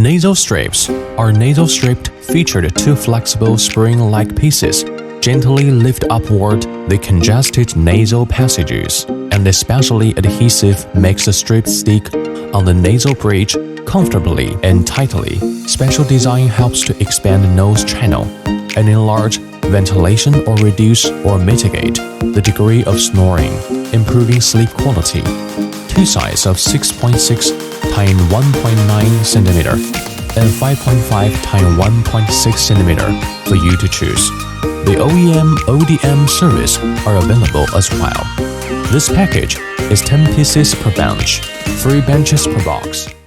Nasal strips are nasal-stripped featured two flexible spring-like pieces gently lift upward the congested nasal passages, and especially adhesive makes the strip stick on the nasal bridge comfortably and tightly. Special design helps to expand the nose channel and enlarge ventilation or reduce or mitigate the degree of snoring, improving sleep quality. Two sizes of 6.6 x 1.9 cm and 5.5 x 1.6 cm for you to choose. The OEM ODM service are available as well. This package is 10 pieces per bench, 3 benches per box.